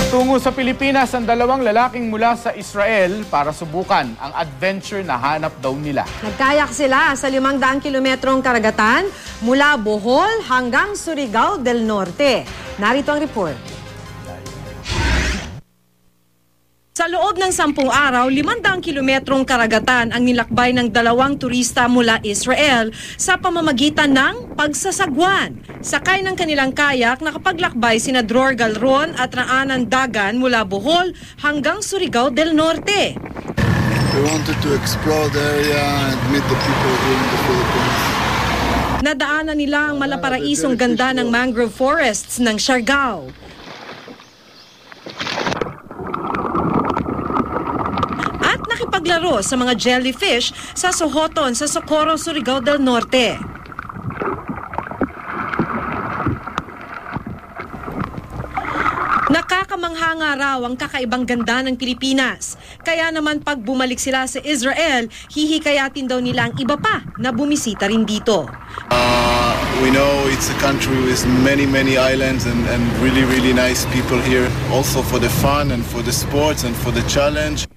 Tungo sa Pilipinas ang dalawang lalaking mula sa Israel para subukan ang adventure na hanap daw nila. Nagkayak sila sa 500 kilometrong karagatan mula Bohol hanggang Surigao del Norte. Narito ang report. Sa loob ng 10 araw, 500 kilometrong karagatan ang nilakbay ng dalawang turista mula Israel sa pamamagitan ng pagsasagwan. Sakay ng kanilang kayak, nakapaglakbay sina Dror Galron at Raanan Dagan mula Bohol hanggang Surigao del Norte. We wanted to explore the area and meet the people here in the Philippines. Nadaanan nila ang malaparaisong ganda ng mangrove forests ng Siargao. At nakipaglaro sa mga jellyfish sa Sohoton sa Socorro, Surigao del Norte. Nakakamangha nga raw ang kakaibang ganda ng Pilipinas. Kaya naman pag bumalik sila sa Israel, hihikayatin daw nila ang iba pa na bumisita rin dito. We know it's a country with many islands and really nice people here, also for the fun and for the sports and for the challenge.